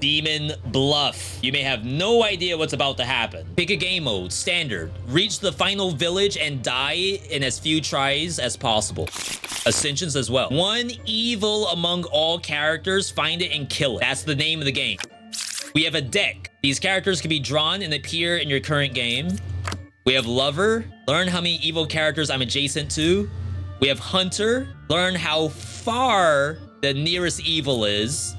Demon Bluff. You may have no idea what's about to happen. Pick a game mode, standard. Reach the final village and die in as few tries as possible. Ascensions as well. One evil among all characters, find it and kill it. That's the name of the game. We have a deck. These characters can be drawn and appear in your current game. We have Lover. Learn how many evil characters I'm adjacent to. We have Hunter. Learn how far the nearest evil is.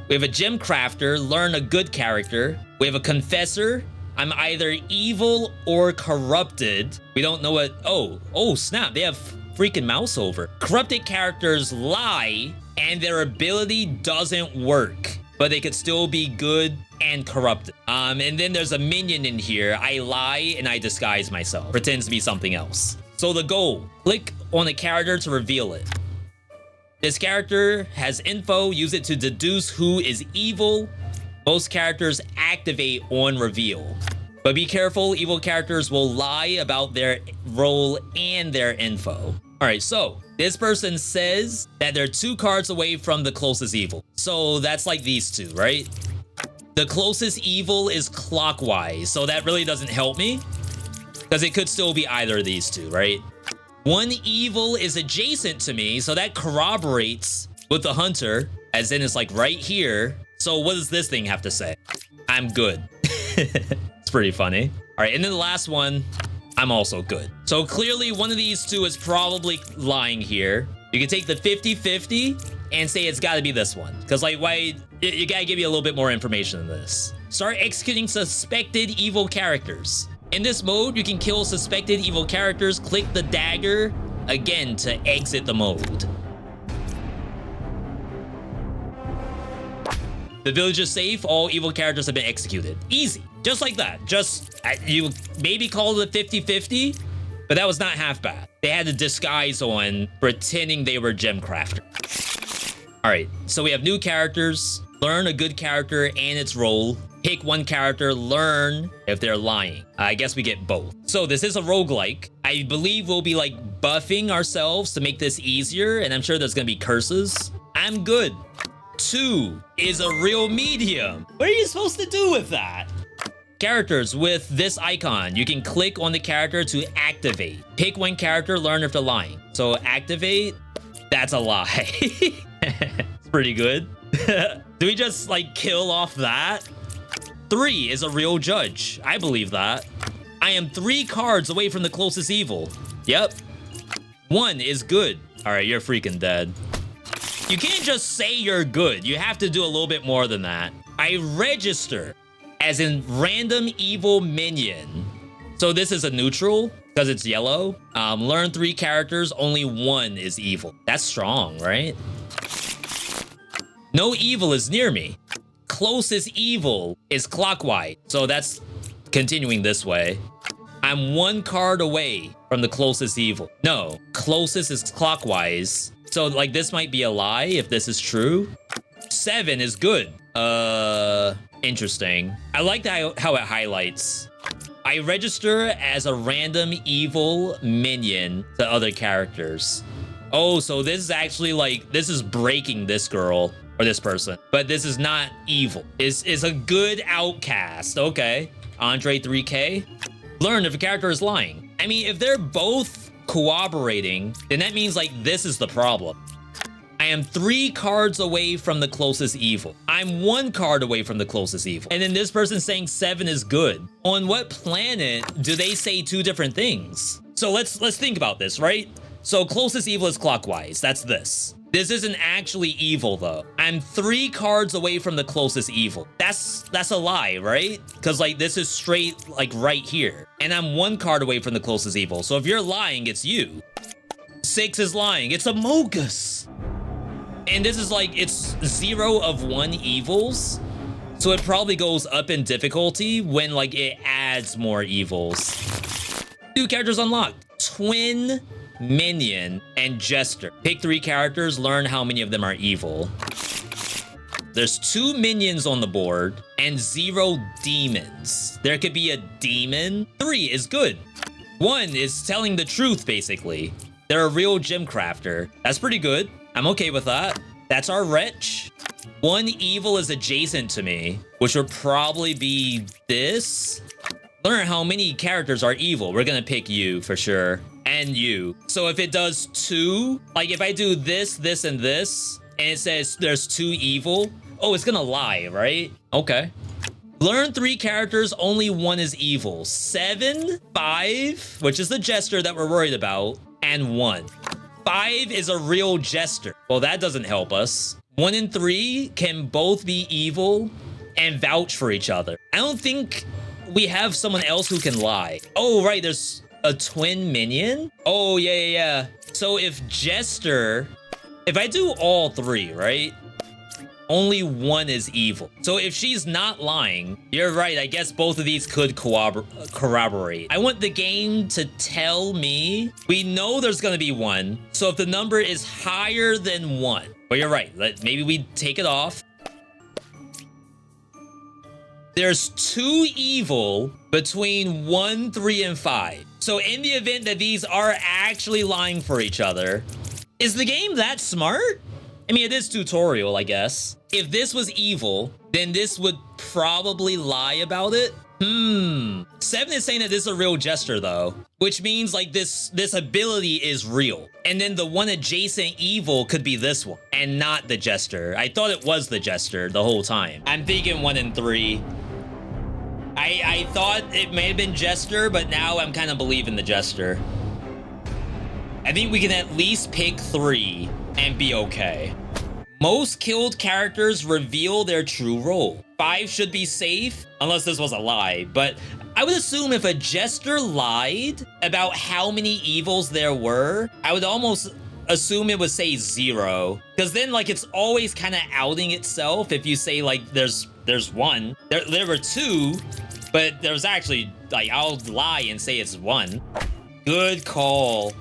We have a Gem Crafter. Learn a good character. We have a Confessor. I'm either evil or corrupted. We don't know what... Oh, snap. They have freaking mouse over. Corrupted characters lie, and their ability doesn't work, but they could still be good and corrupted. And then there's a minion in here. I lie and I disguise myself. Pretends to be something else. So the goal, click on a character to reveal it. This character has info. Use it to deduce who is evil. Most characters activate on reveal. But be careful, evil characters will lie about their role and their info. All right, so this person says that they're 2 cards away from the closest evil. So that's like these two, right? The closest evil is clockwise, so that really doesn't help me because it could still be either of these two, right? One evil is adjacent to me, so that corroborates with the Hunter, as in it's like right here. So what does this thing have to say? I'm good. It's pretty funny. All right, and then the last one, I'm also good. So clearly one of these two is probably lying here. You can take the 50-50 and say it's gotta be this one. Because like, why, you gotta give you a little bit more information than this. Start executing suspected evil characters. In this mode, you can kill suspected evil characters. Click the dagger again to exit the mode. The village is safe. All evil characters have been executed. Easy. Just like that. Just, you maybe call it a 50-50, but that was not half bad. They had a disguise on, pretending they were gem crafter. All right, so we have new characters. Learn a good character and its role. Pick one character, learn if they're lying. I guess we get both. So this is a roguelike. I believe we'll be like buffing ourselves to make this easier, and I'm sure there's gonna be curses. I'm good. 2 is a real medium. What are you supposed to do with that? Characters with this icon. You can click on the character to activate. Pick one character, learn if they're lying. So activate, that's a lie. It's pretty good. Do we just like kill off that? 3 is a real judge. I believe that. I am 3 cards away from the closest evil. Yep. 1 is good. All right, you're freaking dead. You can't just say you're good. You have to do a little bit more than that. I register as in random evil minion. So this is a neutral because it's yellow. Learn 3 characters, only 1 is evil. That's strong, right? No evil is near me. Closest evil is clockwise. So that's continuing this way. I'm 1 card away from the closest evil. No, closest is clockwise. So like this might be a lie if this is true. 7 is good. Interesting. I like how it highlights. I register as a random evil minion to other characters. Oh, so this is actually like, this is breaking this girl or this person, but this is not evil. It's a good outcast. Okay. Andre 3K. Learn if a character is lying. I mean, if they're both cooperating, then that means like this is the problem. I am 3 cards away from the closest evil. I'm 1 card away from the closest evil. And then this person saying 7 is good. On what planet do they say 2 different things? So let's think about this, right? So closest evil is clockwise. That's this. This isn't actually evil though. I'm 3 cards away from the closest evil. That's a lie, right? Because like this is straight like right here. And I'm 1 card away from the closest evil. So if you're lying, it's you. 6 is lying. It's a Mogus. And this is like, it's 0 of 1 evils. So it probably goes up in difficulty when like it adds more evils. 2 characters unlocked. Twin, Minion, and Jester. Pick 3 characters, learn how many of them are evil. There's 2 minions on the board and 0 demons. There could be a demon. 3 is good. 1 is telling the truth, basically. They're a real gem crafter. That's pretty good. I'm okay with that. That's our wretch. One evil is adjacent to me, which would probably be this. Learn how many characters are evil. We're gonna pick you for sure. And you. So if it does 2, like if I do this, this, and this, and it says there's 2 evil, oh, it's gonna lie, right? Okay. Learn 3 characters, only 1 is evil. 7, 5, which is the jester that we're worried about, and 1. 5 is a real jester. Well, that doesn't help us. 1 and 3 can both be evil and vouch for each other. I don't think we have someone else who can lie. Oh, right, there's a twin minion? Oh, yeah. So if jester, if I do all 3, right? Only 1 is evil. So if she's not lying, you're right. I guess both of these could corroborate. I want the game to tell me. We know there's going to be 1. So if the number is higher than 1. But you're right. Maybe we take it off. There's 2 evil between 1, 3, and 5. So in the event that these are actually lying for each other, is the game that smart? I mean, it is tutorial, I guess. If this was evil, then this would probably lie about it. 7 is saying that this is a real jester, though, which means like this ability is real. And then the one adjacent evil could be this one and not the jester. I thought it was the jester the whole time. I'm thinking 1 and 3. I thought it may have been jester, but now I'm kind of believing the jester. I think we can at least pick 3 and be okay. Most killed characters reveal their true role. 5 should be safe, unless this was a lie, but I would assume if a jester lied about how many evils there were, I would almost assume it would say 0. Because then, like, it's always kind of outing itself if you say, like, there's 1. There were 2, but there's actually, like, I'll lie and say it's 1. Good call.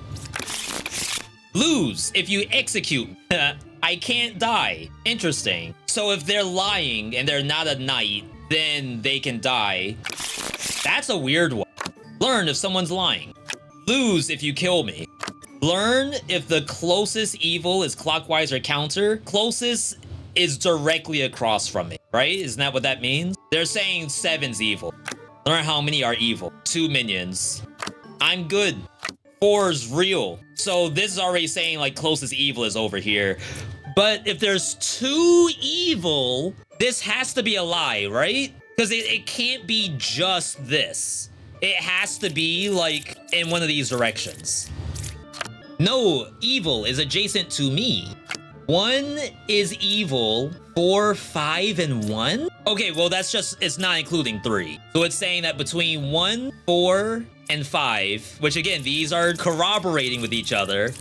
Lose if you execute. I can't die. Interesting. So if they're lying and they're not a knight, then they can die. That's a weird one. Learn if someone's lying. Lose if you kill me. Learn if the closest evil is clockwise or counter. Closest is directly across from me, right? Isn't that what that means? They're saying 7's evil. Learn how many are evil. 2 minions. I'm good. 4's real. So this is already saying like closest evil is over here. But if there's 2 evil, this has to be a lie, right? Because it can't be just this. It has to be like in one of these directions. No, evil is adjacent to me. 1 is evil, 4, 5, and 1? Okay, well that's just, it's not including 3. So it's saying that between 1, 4, and 5, which again, these are corroborating with each other,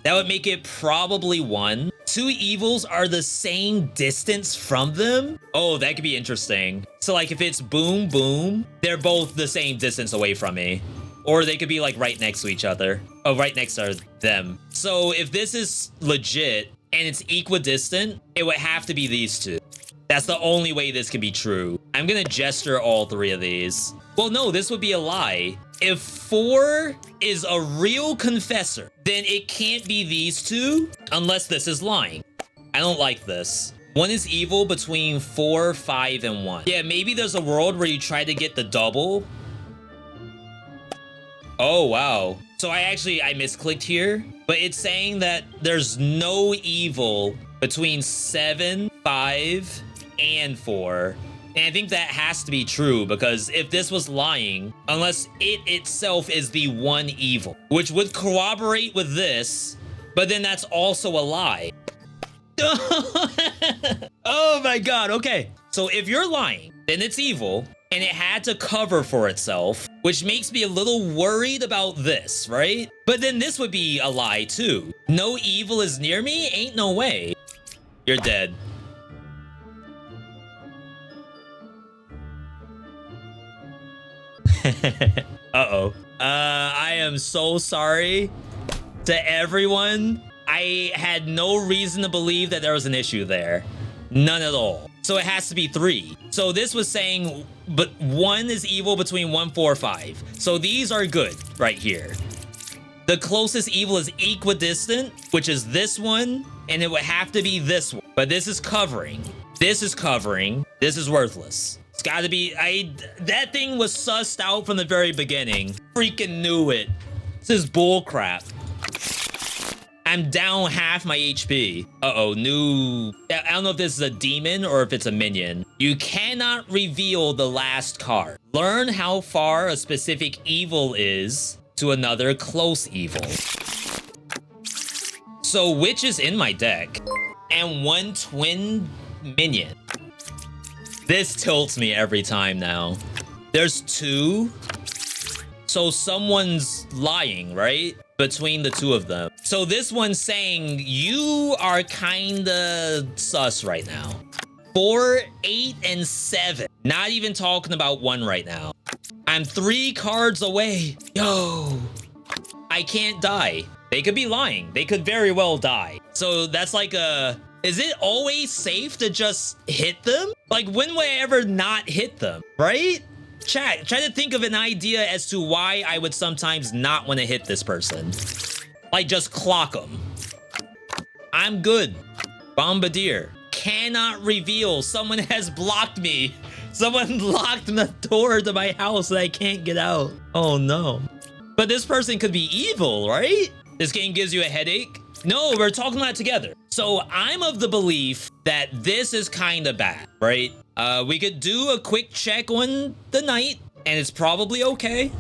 that would make it probably 1. 2 evils are the same distance from them? Oh, that could be interesting. So like if it's boom, boom, they're both the same distance away from me. Or they could be like right next to each other. Oh, right next to them. So if this is legit and it's equidistant, it would have to be these 2. That's the only way this can be true. I'm gonna gesture all 3 of these. Well, no, this would be a lie. If 4 is a real confessor, then it can't be these 2 unless this is lying. I don't like this. 1 is evil between 4, 5, and 1. Yeah, maybe there's a world where you try to get the double. Oh, wow. So I misclicked here, but it's saying that there's no evil between 7, 5, and 4. And I think that has to be true because if this was lying, unless it itself is the 1 evil, which would corroborate with this, but then that's also a lie. Oh my God, okay. So if you're lying, then it's evil, and it had to cover for itself, which makes me a little worried about this, right? But then this would be a lie too. No evil is near me? Ain't no way. You're dead. Uh-oh. I am so sorry to everyone. I had no reason to believe that there was an issue there. None at all. So it has to be 3. So this was saying, but 1 is evil between 1, 4, 5. So these are good right here. The closest evil is equidistant, which is this one and it would have to be this one. But this is covering. This is covering. This is worthless. It's gotta be, that thing was sussed out from the very beginning. Freaking knew it. This is bullcrap. I'm down half my HP. Uh-oh, new... I don't know if this is a demon or if it's a minion. You cannot reveal the last card. Learn how far a specific evil is to another close evil. So Witch is in my deck. And one twin minion. This tilts me every time now. There's two. So someone's lying, right? Between the two of them. So this one's saying you are kinda sus right now. 4, 8, and 7. Not even talking about 1 right now. I'm 3 cards away. Yo. I can't die. They could be lying. They could very well die. So that's like a... Is it always safe to just hit them? Like, when would I ever not hit them, right? Chat, try to think of an idea as to why I would sometimes not want to hit this person. Like, just clock them. I'm good. Bombardier. Cannot reveal. Someone has blocked me. Someone locked the door to my house and I can't get out. Oh, no. But this person could be evil, right? This game gives you a headache. No, we're talking about it together. So I'm of the belief that this is kind of bad, right? We could do a quick check on the knight, and it's probably okay.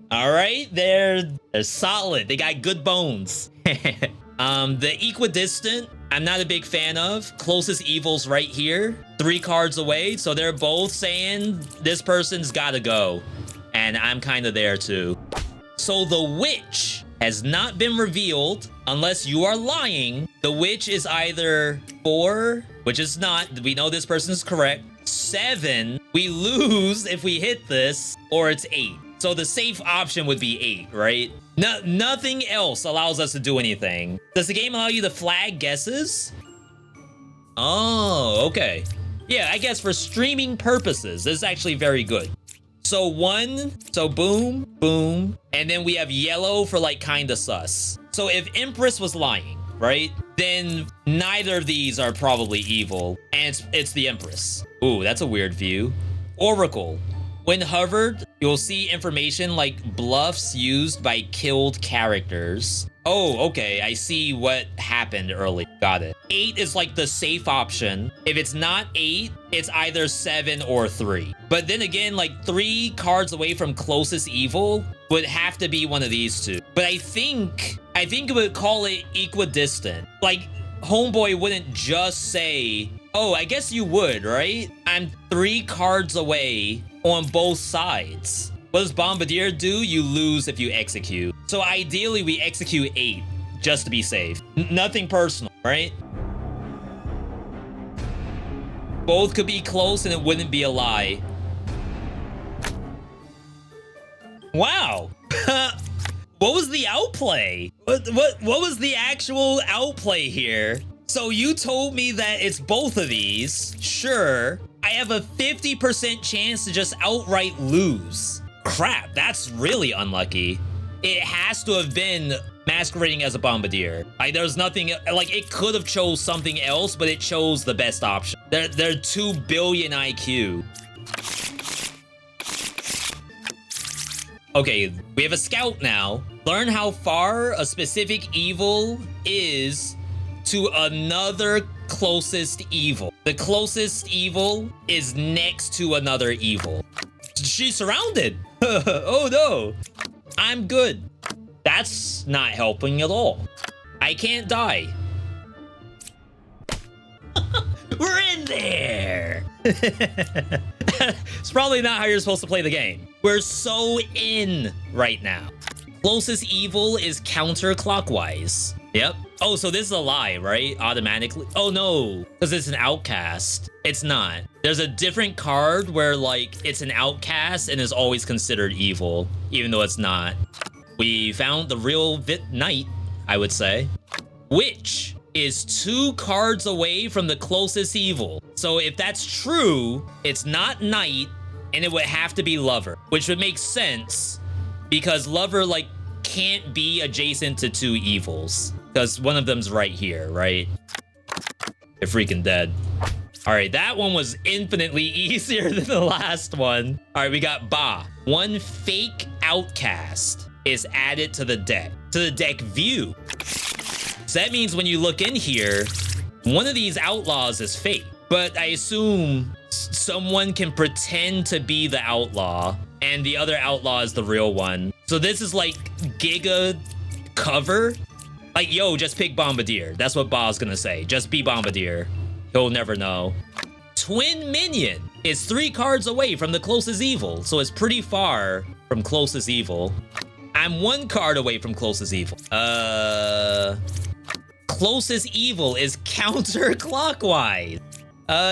All right, they're solid. They got good bones. The equidistant, I'm not a big fan of. Closest evil's right here, 3 cards away. So they're both saying this person's gotta go. And I'm kind of there too. So the witch has not been revealed unless you are lying. The witch is either 4, which is not. We know this person is correct. 7, we lose if we hit this, or it's 8. So the safe option would be 8, right? Nothing else allows us to do anything. Does the game allow you to flag guesses? Oh, okay. Yeah, I guess for streaming purposes, this is actually very good. So 1, so boom, boom, and then we have yellow for like kinda sus. So if Empress was lying, right, then neither of these are probably evil, and it's the Empress. Ooh, that's a weird view. Oracle. When hovered, you'll see information like bluffs used by killed characters. Oh, okay, I see what happened early. Got it. 8 is like the safe option. If it's not 8, it's either 7 or 3. But then again, like 3 cards away from closest evil would have to be one of these two. But I think it would call it equidistant. Like, homeboy wouldn't just say, oh, I guess you would, right? I'm 3 cards away on both sides. What does Bombardier do? You lose if you execute. So ideally, we execute 8, just to be safe. Nothing personal, right? Both could be close and it wouldn't be a lie. Wow. What was the outplay? What was the actual outplay here? So you told me that it's both of these. Sure. I have a 50% chance to just outright lose. Crap, that's really unlucky. It has to have been masquerading as a bombardier. Like, there's nothing, like, it could have chose something else, but it chose the best option. They're 2 billion IQ. Okay, we have a scout now. Learn how far a specific evil is to another closest evil. The closest evil is next to another evil. She's surrounded. Oh no. I'm good. That's not helping at all. I can't die. We're in there. It's probably not how you're supposed to play the game. We're so in right now. Closest evil is counterclockwise. Yep. Oh, so this is a lie, right? Automatically. Oh no, because it's an outcast. It's not. There's a different card where like it's an outcast and is always considered evil, even though it's not. We found the real knight, I would say. Witch is 2 cards away from the closest evil. So if that's true, it's not knight and it would have to be lover, which would make sense because lover like can't be adjacent to 2 evils because one of them's right here, right? They're freaking dead. All right, that one was infinitely easier than the last one. All right, we got Ba. 1 fake outcast is added to the deck view. So that means when you look in here, one of these outlaws is fake. But I assume someone can pretend to be the outlaw and the other outlaw is the real one. So this is like Giga cover. Like, yo, just pick Bombardier. That's what Ba's gonna say. Just be Bombardier. He'll never know. Twin Minion is 3 cards away from the closest evil. So it's pretty far from closest evil. I'm 1 card away from closest evil. Closest evil is counterclockwise.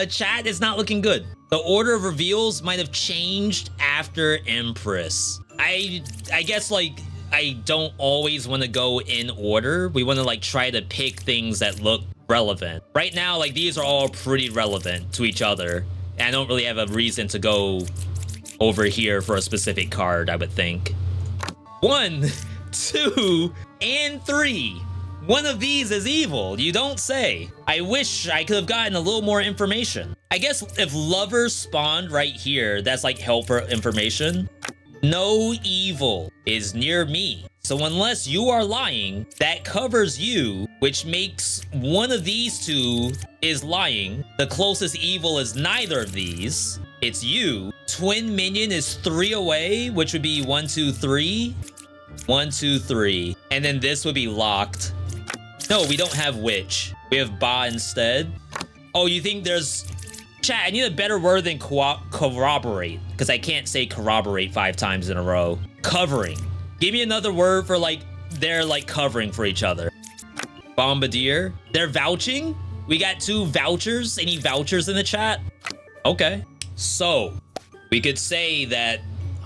Chat is not looking good. The order of reveals might have changed after Empress. I guess, like, I don't always want to go in order. We want to, like, try to pick things that look relevant. Right now, like, these are all pretty relevant to each other. And I don't really have a reason to go over here for a specific card, I would think. 1, 2, and 3. One of these is evil, you don't say. I wish I could have gotten a little more information. I guess if lover spawned right here, that's like helper information. No evil is near me. So unless you are lying, that covers you, which makes one of these 2 is lying. The closest evil is neither of these. It's you. Twin Minion is 3 away, which would be 1, 2, 3. 1, 2, 3. And then this would be locked. No, we don't have witch. We have Ba instead. Oh, you think there's... Chat, I need a better word than corroborate, because I can't say corroborate 5 times in a row. Covering. Give me another word for, like, they're, like, covering for each other. Bombardier. They're vouching? We got 2 vouchers. Any vouchers in the chat? Okay. So, we could say that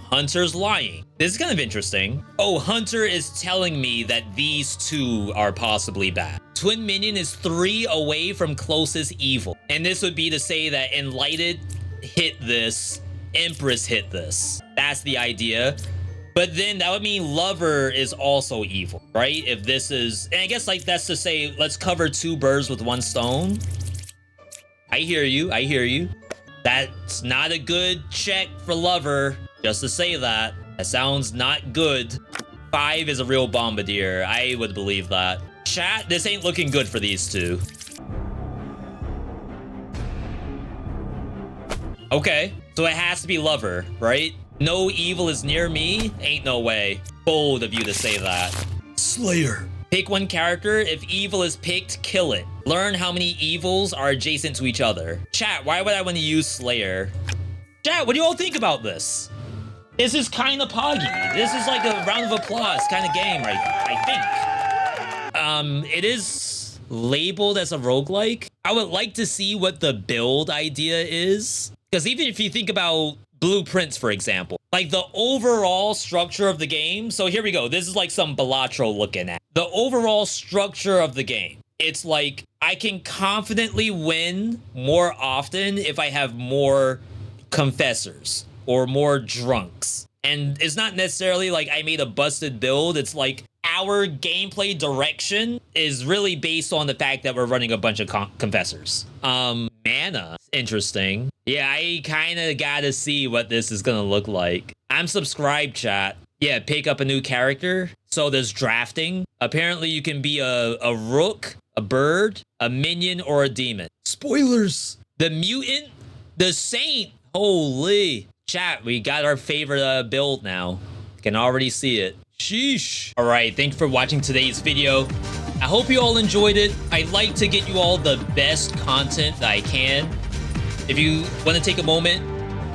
Hunter's lying. This is kind of interesting. Oh, Hunter is telling me that these 2 are possibly bad. Twin Minion is 3 away from closest evil. And this would be to say that Enlightened hit this, Empress hit this. That's the idea. But then that would mean Lover is also evil, right? If this is, and I guess like that's to say, let's cover 2 birds with 1 stone. I hear you, I hear you. That's not a good check for Lover. Just to say that. That sounds not good. 5 is a real Bombardier. I would believe that. Chat, this ain't looking good for these 2. Okay, so it has to be Lover, right? No evil is near me? Ain't no way. Bold of you to say that. Slayer. Pick 1 character. If evil is picked, kill it. Learn how many evils are adjacent to each other. Chat, why would I want to use Slayer? Chat, what do you all think about this? This is kind of poggy. This is like a round of applause kind of game, right? I think. It is labeled as a roguelike. I would like to see what the build idea is. Because even if you think about blueprints, for example, like the overall structure of the game. So here we go. This is like some Balatro looking at. The overall structure of the game. It's like I can confidently win more often if I have more confessors or more drunks. And it's not necessarily like I made a busted build. It's like our gameplay direction is really based on the fact that we're running a bunch of confessors. Mana. Interesting. Yeah, I kind of gotta see what this is gonna look like. I'm subscribed, chat. Yeah, pick up a new character. So there's drafting. Apparently you can be a rook, a bird, a minion, or a demon. Spoilers. The mutant, the saint. Holy. Chat, we got our favorite build now. Can already see it. Sheesh. All right, thanks for watching today's video. I hope you all enjoyed it. I'd like to get you all the best content that I can. If you want to take a moment,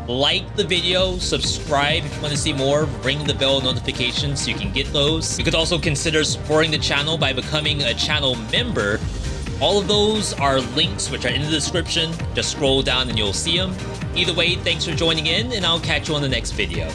like the video, subscribe if you want to see more, ring the bell notifications so you can get those. You could also consider supporting the channel by becoming a channel member. All of those are links which are in the description. Just scroll down and you'll see them. Either way, thanks for joining in, and I'll catch you on the next video.